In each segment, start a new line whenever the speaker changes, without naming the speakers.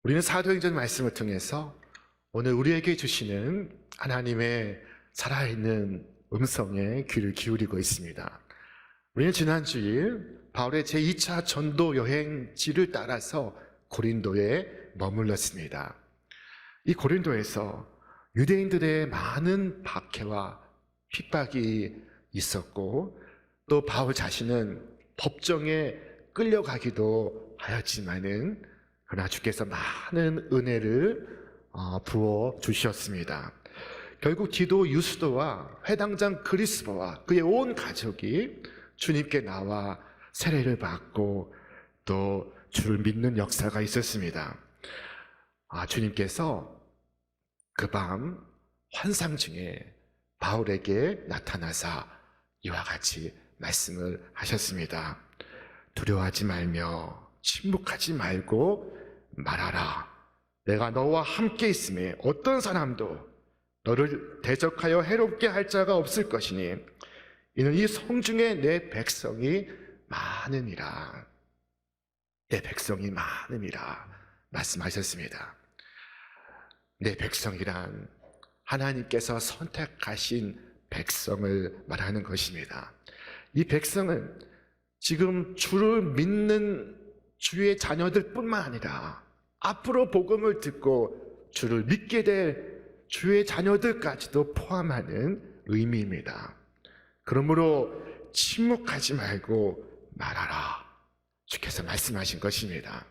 우리는 사도행전 말씀을 통해서 오늘 우리에게 주시는 하나님의 살아있는 음성에 귀를 기울이고 있습니다. 우리는 지난 주일 바울의 제2차 전도 여행지를 따라서 고린도에 머물렀습니다. 이 고린도에서 유대인들의 많은 박해와 핍박이 있었고, 또 바울 자신은 법정에 끌려가기도 하였지만은 그러나 주께서 많은 은혜를 부어 주셨습니다. 결국 디도 유스도와 회당장 그리스도와 그의 온 가족이 주님께 나와 세례를 받고 또 주를 믿는 역사가 있었습니다. 주님께서 그 밤 환상 중에 바울에게 나타나사 이와 같이 말씀을 하셨습니다. 두려워하지 말며 침묵하지 말고 말하라. 내가 너와 함께 있음에 어떤 사람도 너를 대적하여 해롭게 할 자가 없을 것이니 이는 이 성중에 내 백성이 많음이라. 내 백성이 많음이라 말씀하셨습니다. 내 백성이란 하나님께서 선택하신 백성을 말하는 것입니다. 이 백성은 지금 주를 믿는 주의 자녀들 뿐만 아니라 앞으로 복음을 듣고 주를 믿게 될 주의 자녀들까지도 포함하는 의미입니다. 그러므로 침묵하지 말고 말하라. 주께서 말씀하신 것입니다.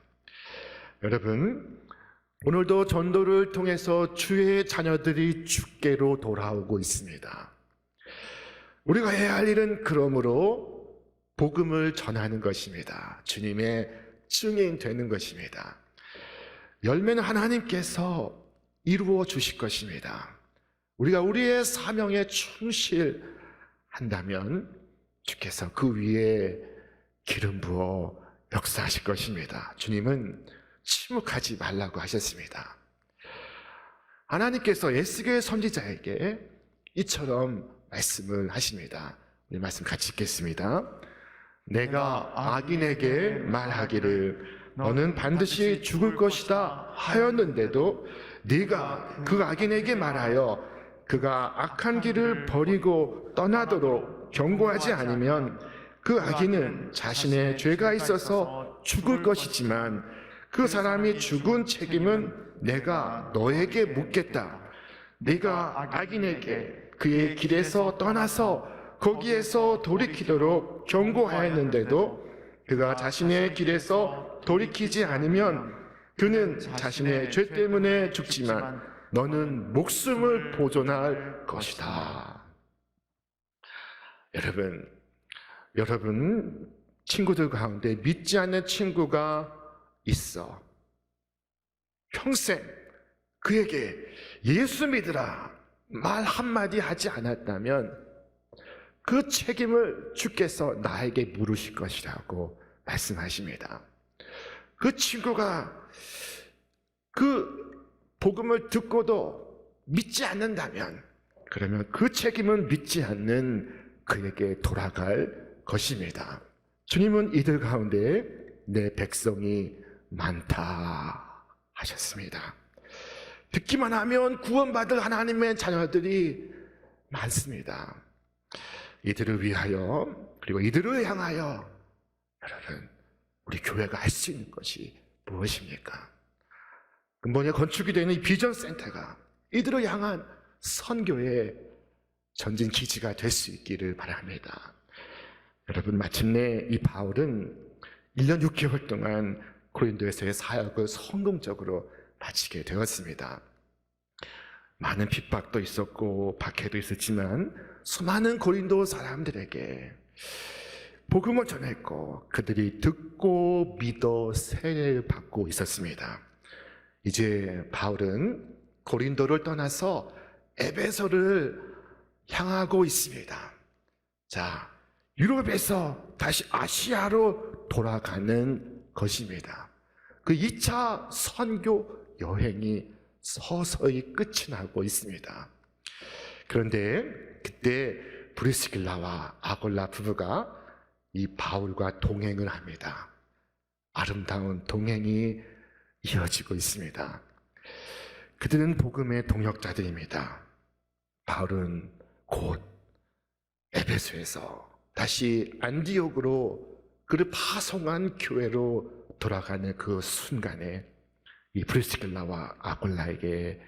여러분, 오늘도 전도를 통해서 주의 자녀들이 주께로 돌아오고 있습니다. 우리가 해야 할 일은 그러므로 복음을 전하는 것입니다. 주님의 증인 되는 것입니다. 열매는 하나님께서 이루어 주실 것입니다. 우리가 우리의 사명에 충실한다면 주께서 그 위에 기름 부어 역사하실 것입니다. 주님은 침묵하지 말라고 하셨습니다. 하나님께서 에스겔 선지자에게 이처럼 말씀을 하십니다. 우리 말씀 같이 읽겠습니다. 내가 악인에게 말하기를 너는 반드시 죽을 것이다 하였는데도 네가 그 악인에게 말하여 그가 악한 길을 버리고 떠나도록 경고하지 않으면 그 악인은 자신의 죄가 있어서 죽을 것이지만 그 사람이 죽은 책임은 내가 너에게 묻겠다. 네가 악인에게 그의 길에서 떠나서 거기에서 돌이키도록 경고하였는데도 그가 자신의 길에서 돌이키지 않으면 그는 자신의 죄 때문에 죽지만 너는 목숨을 보존할 것이다. 여러분 친구들 가운데 믿지 않는 친구가 있어. 평생 그에게 예수 믿으라 말 한마디 하지 않았다면 그 책임을 주께서 나에게 물으실 것이라고 말씀하십니다. 그 친구가 그 복음을 듣고도 믿지 않는다면 그러면 그 책임은 믿지 않는 그에게 돌아갈 것입니다. 주님은 이들 가운데 내 백성이 많다 하셨습니다. 듣기만 하면 구원받을 하나님의 자녀들이 많습니다. 이들을 위하여 그리고 이들을 향하여 여러분 우리 교회가 할 수 있는 것이 무엇입니까? 근본에 건축이 되는 이 비전센터가 이들을 향한 선교의 전진 기지가 될 수 있기를 바랍니다. 여러분 마침내 이 바울은 1년 6개월 동안 고린도에서의 사역을 성공적으로 마치게 되었습니다. 많은 핍박도 있었고 박해도 있었지만 수많은 고린도 사람들에게 복음을 전했고 그들이 듣고 믿어 세례를 받고 있었습니다. 이제 바울은 고린도를 떠나서 에베소를 향하고 있습니다. 자, 유럽에서 다시 아시아로 돌아가는 것입니다. 그 2차 선교 여행이 서서히 끝이 나고 있습니다. 그런데 그때 브리스길라와 아골라 부부가 이 바울과 동행을 합니다. 아름다운 동행이 이어지고 있습니다. 그들은 복음의 동역자들입니다. 바울은 곧 에베소에서 다시 안디옥으로 그를 파송한 교회로 돌아가는 그 순간에 이 브리스길라와 아굴라에게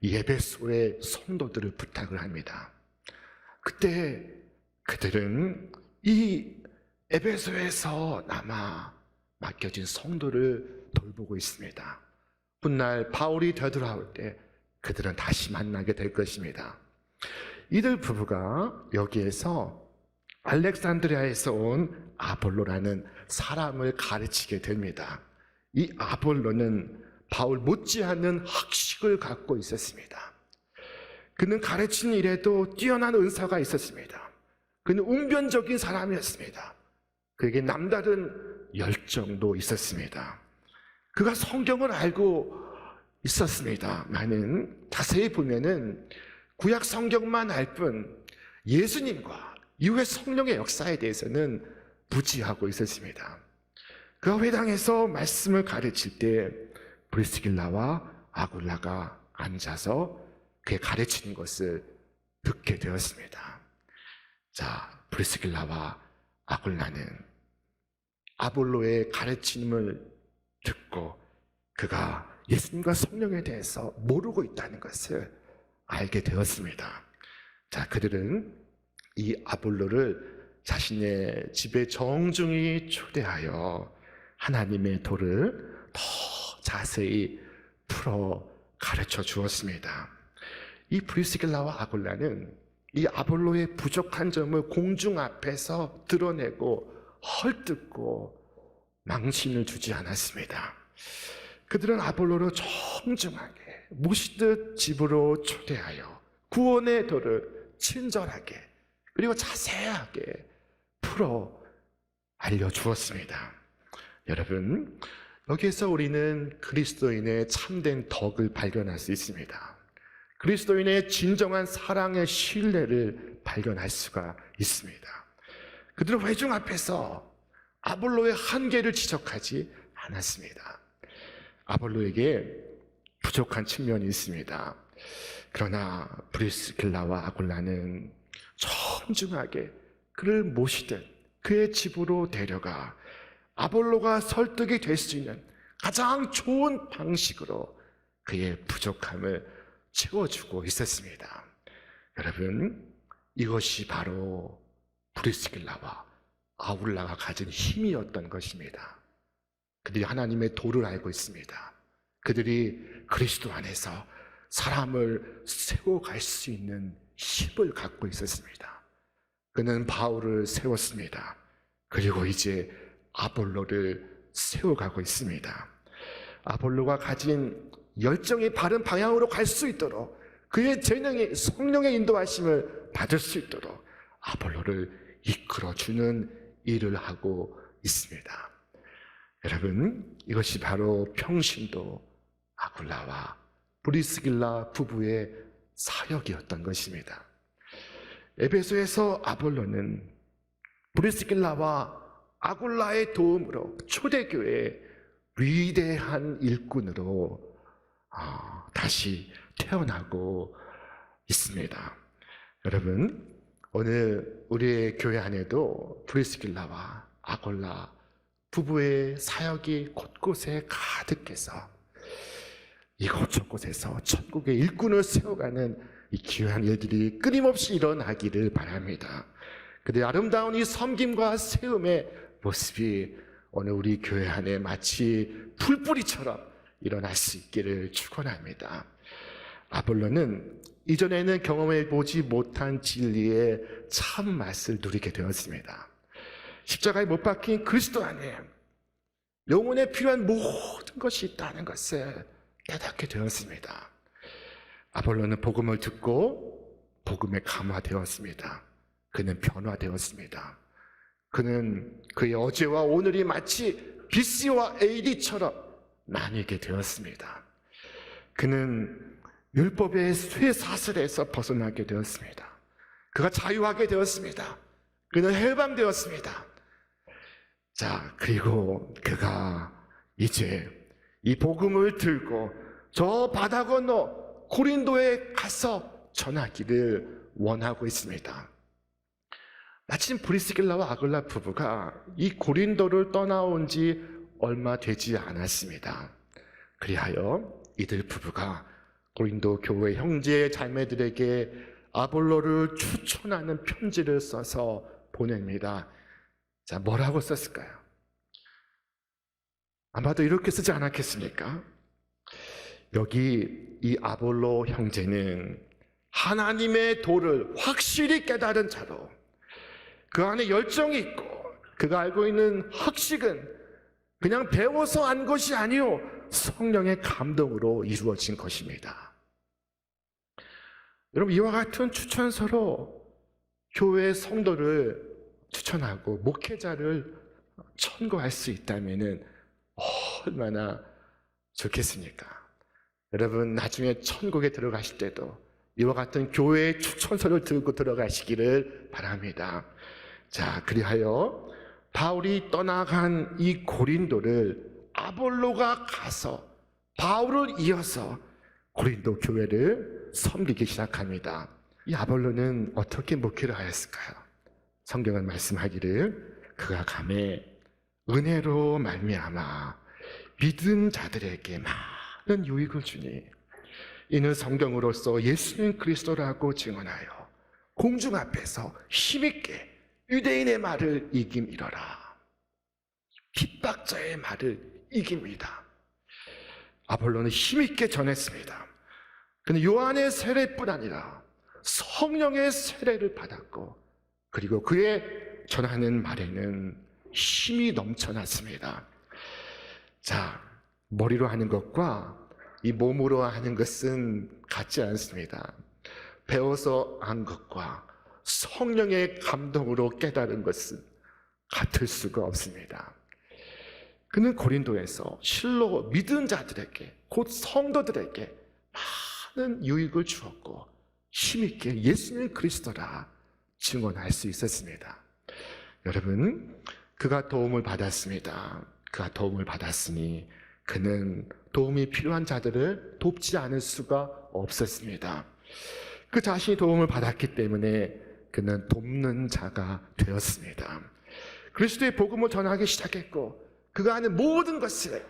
이 에베소의 성도들을 부탁을 합니다. 그때 그들은 이 에베소에서 남아 맡겨진 성도를 돌보고 있습니다. 훗날 바울이 되돌아올 때 그들은 다시 만나게 될 것입니다. 이들 부부가 여기에서 알렉산드리아에서 온 아볼로라는 사람을 가르치게 됩니다. 이 아볼로는 바울 못지않은 학식을 갖고 있었습니다. 그는 가르치는 일에도 뛰어난 은사가 있었습니다. 그는 웅변적인 사람이었습니다. 그에게 남다른 열정도 있었습니다. 그가 성경을 알고 있었습니다만은 자세히 보면은 구약 성경만 알 뿐 예수님과 이후의 성령의 역사에 대해서는 무지하고 있었습니다. 그가 회당에서 말씀을 가르칠 때 브리스길라와 아굴라가 앉아서 그의 가르치는 것을 듣게 되었습니다. 자, 브리스길라와 아굴라는 아볼로의 가르침을 듣고 그가 예수님과 성령에 대해서 모르고 있다는 것을 알게 되었습니다. 자, 그들은 이 아볼로를 자신의 집에 정중히 초대하여 하나님의 도를 더 자세히 풀어 가르쳐 주었습니다. 이 브리스길라와 아굴라는 이 아볼로의 부족한 점을 공중 앞에서 드러내고 헐뜯고 망신을 주지 않았습니다. 그들은 아볼로를 정중하게 모시듯 집으로 초대하여 구원의 도를 친절하게 그리고 자세하게 풀어 알려주었습니다. 여러분, 여기에서 우리는 그리스도인의 참된 덕을 발견할 수 있습니다. 그리스도인의 진정한 사랑의 신뢰를 발견할 수가 있습니다. 그들은 회중 앞에서 아볼로의 한계를 지적하지 않았습니다. 아볼로에게 부족한 측면이 있습니다. 그러나 브리스길라와 아굴라는 정중하게 그를 모시듯 그의 집으로 데려가 아볼로가 설득이 될 수 있는 가장 좋은 방식으로 그의 부족함을 채워주고 있었습니다. 여러분, 이것이 바로 브리스길라와 아굴라가 가진 힘이었던 것입니다. 그들이 하나님의 도를 알고 있습니다. 그들이 그리스도 안에서 사람을 세워갈 수 있는 힘을 갖고 있었습니다. 그는 바울을 세웠습니다. 그리고 이제 아볼로를 세워가고 있습니다. 아볼로가 가진 열정이 바른 방향으로 갈 수 있도록 그의 재능이 성령의 인도하심을 받을 수 있도록 아볼로를 이끌어주는 일을 하고 있습니다. 여러분, 이것이 바로 평신도 아굴라와 브리스길라 부부의 사역이었던 것입니다. 에베소에서 아볼로는 브리스길라와 아굴라의 도움으로 초대교회의 위대한 일꾼으로 다시 태어나고 있습니다. 여러분, 오늘 우리의 교회 안에도 브리스길라와 아굴라 부부의 사역이 곳곳에 가득해서 이곳저곳에서 천국의 일꾼을 세워가는 이 귀한 일들이 끊임없이 일어나기를 바랍니다. 그들의 아름다운 이 섬김과 세움의 모습이 오늘 우리 교회 안에 마치 풀뿌리처럼 일어날 수 있기를 축원합니다. 아볼로는 이전에는 경험해보지 못한 진리의 참맛을 누리게 되었습니다. 십자가에 못 박힌 그리스도 안에 영혼에 필요한 모든 것이 있다는 것을 깨닫게 되었습니다. 아볼로는 복음을 듣고 복음에 감화되었습니다. 그는 변화되었습니다. 그는 그의 어제와 오늘이 마치 BC와 AD처럼 나뉘게 되었습니다. 그는 율법의 쇠사슬에서 벗어나게 되었습니다. 그가 자유하게 되었습니다. 그는 해방되었습니다. 자, 그리고 그가 이제 이 복음을 들고 저 바다 건너 고린도에 가서 전하기를 원하고 있습니다. 마침 브리스길라와 아굴라 부부가 이 고린도를 떠나온 지 얼마 되지 않았습니다. 그리하여 이들 부부가 고린도 교회 형제 자매들에게 아볼로를 추천하는 편지를 써서 보냅니다. 자, 뭐라고 썼을까요? 아마도 이렇게 쓰지 않았겠습니까? 여기 이 아볼로 형제는 하나님의 도를 확실히 깨달은 자로, 그 안에 열정이 있고 그가 알고 있는 학식은 그냥 배워서 안 것이 아니요 성령의 감동으로 이루어진 것입니다. 여러분, 이와 같은 추천서로 교회 성도를 추천하고 목회자를 천거할 수 있다면 얼마나 좋겠습니까? 여러분, 나중에 천국에 들어가실 때도 이와 같은 교회의 추천서를 들고 들어가시기를 바랍니다. 자, 그리하여 바울이 떠나간 이 고린도를 아볼로가 가서 바울을 이어서 고린도 교회를 섬기기 시작합니다. 이 아볼로는 어떻게 목회를 하였을까요? 성경은 말씀하기를 그가 감에 은혜로 말미암아 믿은 자들에게 많은 유익을 주니 이는 성경으로서 예수는 그리스도라고 증언하여 공중 앞에서 힘있게 유대인의 말을 이김이러라. 핍박자의 말을 이깁니다. 아볼로는 힘있게 전했습니다. 그는 요한의 세례뿐 아니라 성령의 세례를 받았고, 그리고 그의 전하는 말에는 힘이 넘쳐났습니다. 자, 머리로 하는 것과 이 몸으로 하는 것은 같지 않습니다. 배워서 한 것과 성령의 감동으로 깨달은 것은 같을 수가 없습니다. 그는 고린도에서 실로 믿은 자들에게, 곧 성도들에게 많은 유익을 주었고 힘있게 예수는 그리스도라 증언할 수 있었습니다. 여러분, 그가 도움을 받았습니다. 그가 도움을 받았으니 그는 도움이 필요한 자들을 돕지 않을 수가 없었습니다. 그 자신이 도움을 받았기 때문에 그는 돕는 자가 되었습니다. 그리스도의 복음을 전하기 시작했고 그가 하는 모든 것을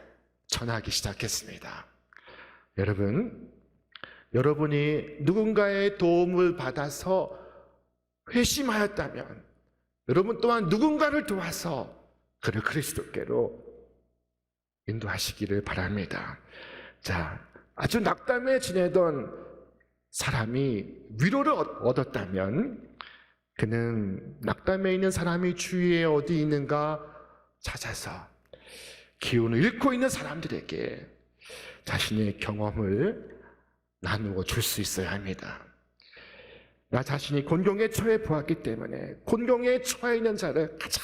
전하기 시작했습니다. 여러분, 여러분이 누군가의 도움을 받아서 회심하였다면 여러분 또한 누군가를 도와서 그를 그리스도께로 인도하시기를 바랍니다. 자, 아주 낙담에 지내던 사람이 위로를 얻었다면 그는 낙담에 있는 사람이 주위에 어디 있는가 찾아서 기운을 잃고 있는 사람들에게 자신의 경험을 나누어 줄 수 있어야 합니다. 나 자신이 곤경에 처해 보았기 때문에 곤경에 처해 있는 자를 가장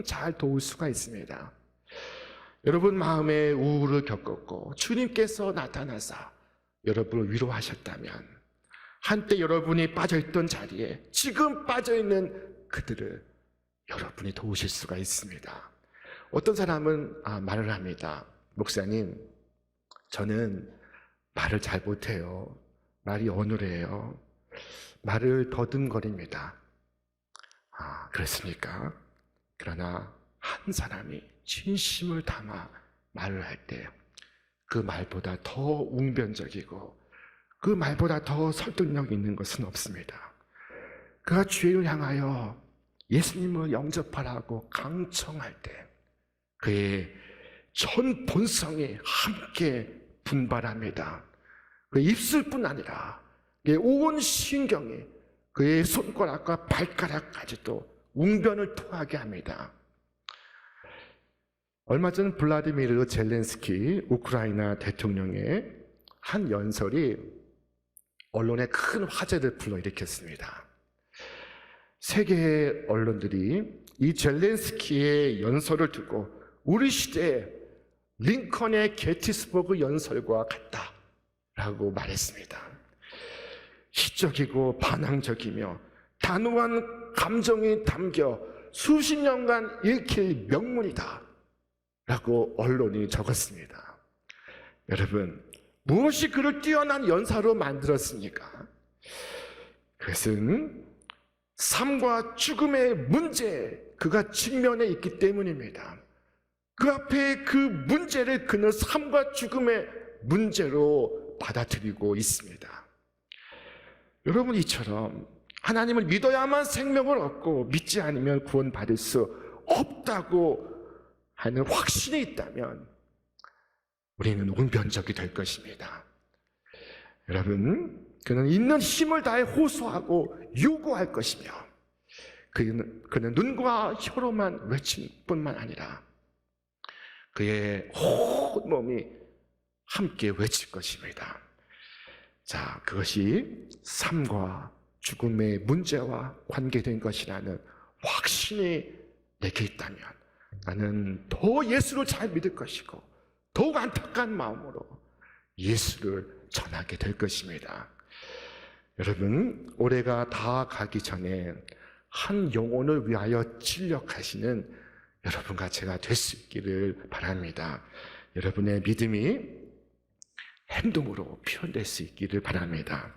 잘 도울 수가 있습니다. 여러분 마음에 우울을 겪었고 주님께서 나타나서 여러분을 위로하셨다면 한때 여러분이 빠져있던 자리에 지금 빠져있는 그들을 여러분이 도우실 수가 있습니다. 어떤 사람은 말을 합니다. 목사님, 저는 말을 잘 못해요. 말이 어눌해요. 말을 더듬거립니다. 그렇습니까? 그러나 한 사람이 진심을 담아 말을 할 때 그 말보다 더 웅변적이고 그 말보다 더 설득력 있는 것은 없습니다. 그가 주를 향하여 예수님을 영접하라고 강청할 때 그의 전 본성이 함께 분발합니다. 그의 입술뿐 아니라 그의 온 신경이 그의 손가락과 발가락까지도 웅변을 토하게 합니다. 얼마 전 블라디미르 젤렌스키 우크라이나 대통령의 한 연설이 언론에 큰 화제를 불러일으켰습니다. 세계의 언론들이 이 젤렌스키의 연설을 두고 우리 시대의 링컨의 게티스버그 연설과 같다라고 말했습니다. 시적이고 반항적이며 단호한 감정이 담겨 수십 년간 읽힐 명문이다 라고 언론이 적었습니다. 여러분, 무엇이 그를 뛰어난 연사로 만들었습니까? 그것은 삶과 죽음의 문제, 그가 직면해 있기 때문입니다. 그 앞에 그 문제를 그는 삶과 죽음의 문제로 받아들이고 있습니다. 여러분, 이처럼 하나님을 믿어야만 생명을 얻고 믿지 않으면 구원받을 수 없다고 하는 확신이 있다면 우리는 웅변적이 될 것입니다. 여러분, 그는 있는 힘을 다해 호소하고 요구할 것이며 그는 눈과 혀로만 외칠 뿐만 아니라 그의 온 몸이 함께 외칠 것입니다. 자, 그것이 삶과 죽음의 문제와 관계된 것이라는 확신이 내게 있다면 나는 더 예수를 잘 믿을 것이고 더욱 안타까운 마음으로 예수를 전하게 될 것입니다. 여러분, 올해가 다 가기 전에 한 영혼을 위하여 진력하시는 여러분과 제가 될 수 있기를 바랍니다. 여러분의 믿음이 행동으로 표현될 수 있기를 바랍니다.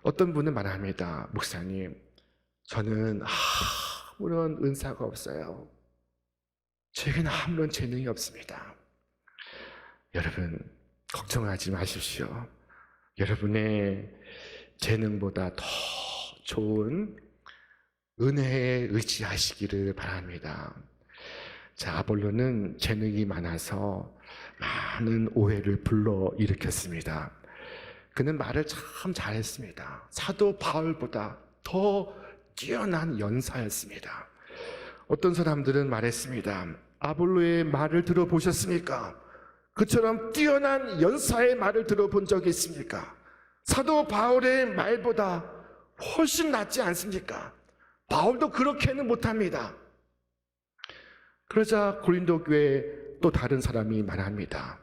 어떤 분은 말합니다. 목사님, 저는 아무런 은사가 없어요. 제게는 아무런 재능이 없습니다. 여러분, 걱정하지 마십시오. 여러분의 재능보다 더 좋은 은혜에 의지하시기를 바랍니다. 자, 아볼로는 재능이 많아서 많은 오해를 불러일으켰습니다. 그는 말을 참 잘했습니다. 사도 바울보다 더 뛰어난 연사였습니다. 어떤 사람들은 말했습니다. 아볼로의 말을 들어보셨습니까? 그처럼 뛰어난 연사의 말을 들어본 적이 있습니까? 사도 바울의 말보다 훨씬 낫지 않습니까? 바울도 그렇게는 못합니다. 그러자 고린도 교회 또 다른 사람이 말합니다.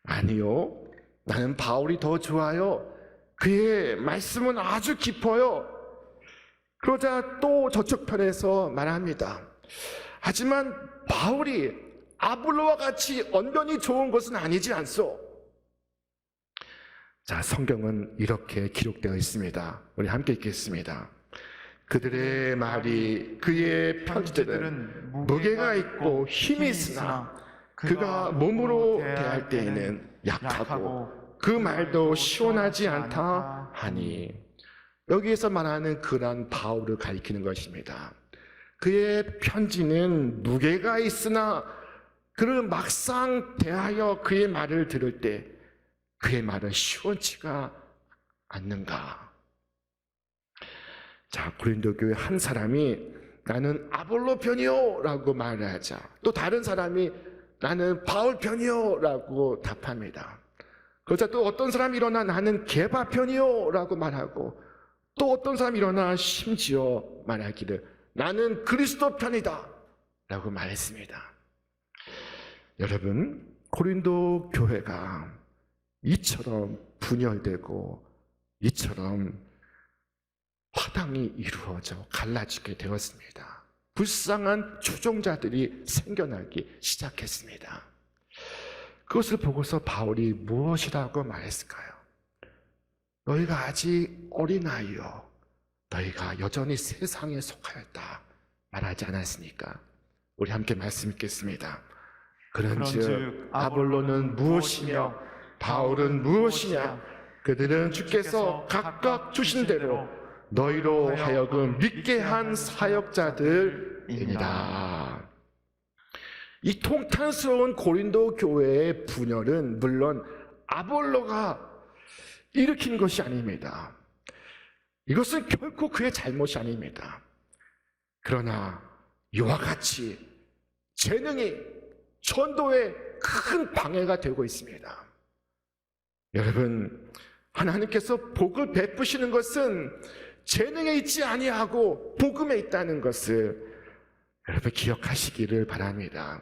아니요, 나는 바울이 더 좋아요. 그의 말씀은 아주 깊어요. 그러자 또 저쪽 편에서 말합니다. 하지만 바울이 아볼로와 같이 언변이 좋은 것은 아니지 않소? 자, 성경은 이렇게 기록되어 있습니다. 우리 함께 읽겠습니다. 그들의 말이 그의 편지들은 무게가 있고 힘이 있으나 그가 몸으로 대할 때에는 약하고 그 말도 시원하지 않다 하니, 여기에서 말하는 그런 바울을 가리키는 것입니다. 그의 편지는 무게가 있으나 그를 막상 대하여 그의 말을 들을 때 그의 말은 시원치가 않는가? 자, 고린도 교회 한 사람이 나는 아볼로 편이요 라고 말을 하자, 또 다른 사람이 나는 바울 편이요 라고 답합니다. 그러자 또 어떤 사람이 일어나 나는 게바 편이요 라고 말하고, 또 어떤 사람이 일어나 심지어 말하기를 나는 그리스도 편이다 라고 말했습니다. 여러분, 고린도 교회가 이처럼 분열되고 이처럼 파당이 이루어져 갈라지게 되었습니다. 불쌍한 추종자들이 생겨나기 시작했습니다. 그것을 보고서 바울이 무엇이라고 말했을까요? 너희가 아직 어린아이요, 너희가 여전히 세상에 속하였다 말하지 않았습니까? 우리 함께 말씀 읽겠습니다. 그런즉 아볼로는 무엇이며 바울은 무엇이냐? 그들은 주께서 각각 주신 대로 너희로 하여금 믿게 한 사역자들이니라. 이 통탄스러운 고린도 교회의 분열은 물론 아볼로가 일으킨 것이 아닙니다. 이것은 결코 그의 잘못이 아닙니다. 그러나 이와 같이 재능이 전도에 큰 방해가 되고 있습니다. 여러분, 하나님께서 복을 베푸시는 것은 재능에 있지 아니하고 복음에 있다는 것을 여러분 기억하시기를 바랍니다.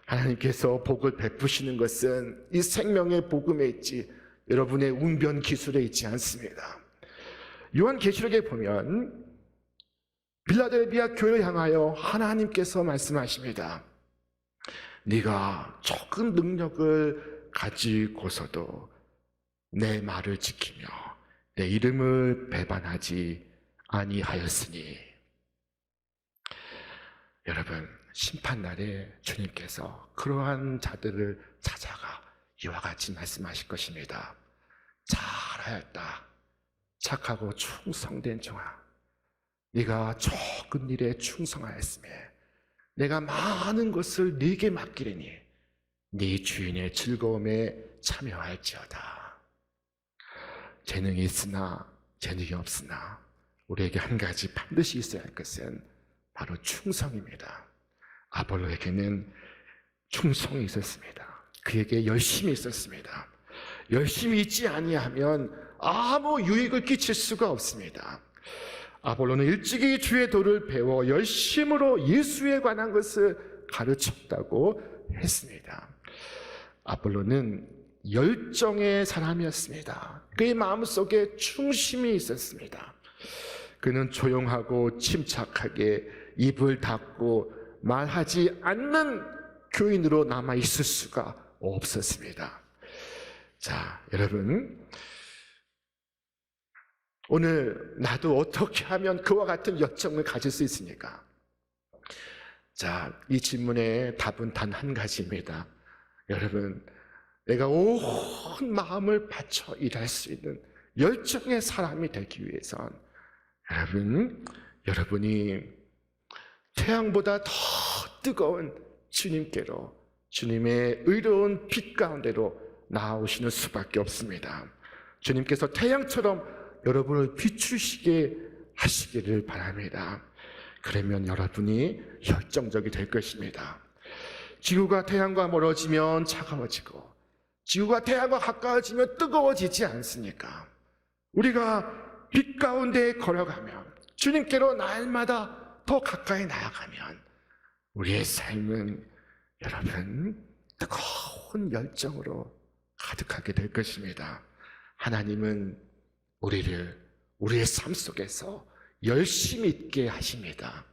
하나님께서 복을 베푸시는 것은 이 생명의 복음에 있지 여러분의 웅변 기술에 있지 않습니다. 요한계시록에 보면 빌라델비아 교회를 향하여 하나님께서 말씀하십니다. 네가 적은 능력을 가지고서도 내 말을 지키며 내 이름을 배반하지 아니하였으니. 여러분, 심판날에 주님께서 그러한 자들을 찾아가 이와 같이 말씀하실 것입니다. 잘하였다, 착하고 충성된 종아, 네가 적은 일에 충성하였으며 내가 많은 것을 네게 맡기리니 네 주인의 즐거움에 참여할지어다. 재능이 있으나 재능이 없으나 우리에게 한 가지 반드시 있어야 할 것은 바로 충성입니다. 아볼로에게는 충성이 있었습니다. 그에게 열심이 있었습니다. 열심히 있지 아니하면 아무 유익을 끼칠 수가 없습니다. 아볼로는 일찍이 주의 도를 배워 열심으로 예수에 관한 것을 가르쳤다고 했습니다. 아볼로는 열정의 사람이었습니다. 그의 마음속에 충심이 있었습니다. 그는 조용하고 침착하게 입을 닫고 말하지 않는 교인으로 남아 있을 수가 없었습니다. 자, 여러분, 오늘 나도 어떻게 하면 그와 같은 열정을 가질 수 있습니까? 자, 이 질문의 답은 단 한 가지입니다. 여러분, 내가 온 마음을 바쳐 일할 수 있는 열정의 사람이 되기 위해선 여러분이 태양보다 더 뜨거운 주님께로, 주님의 의로운 빛 가운데로 나아오시는 수밖에 없습니다. 주님께서 태양처럼 여러분을 비추시게 하시기를 바랍니다. 그러면 여러분이 열정적이 될 것입니다. 지구가 태양과 멀어지면 차가워지고 지구가 태양과 가까워지면 뜨거워지지 않습니까? 우리가 빛 가운데 걸어가면, 주님께로 날마다 더 가까이 나아가면 우리의 삶은 여러분 뜨거운 열정으로 가득하게 될 것입니다. 하나님은 우리의 삶 속에서 열심히 있게 하십니다.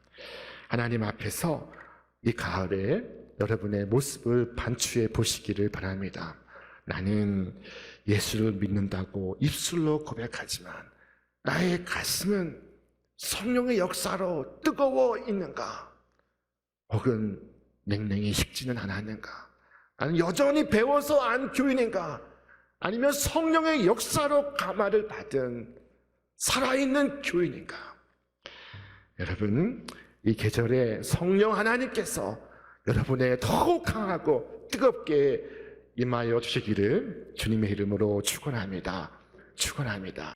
하나님 앞에서 이 가을에 여러분의 모습을 반추해 보시기를 바랍니다. 나는 예수를 믿는다고 입술로 고백하지만 나의 가슴은 성령의 역사로 뜨거워 있는가? 혹은 냉랭히 식지는 않았는가? 나는 여전히 배워서 안 교인인가? 아니면 성령의 역사로 감화를 받은 살아있는 교인인가? 여러분, 이 계절에 성령 하나님께서 여러분의 더욱 강하고 뜨겁게 임하여 주시기를 주님의 이름으로 축원합니다. 축원합니다.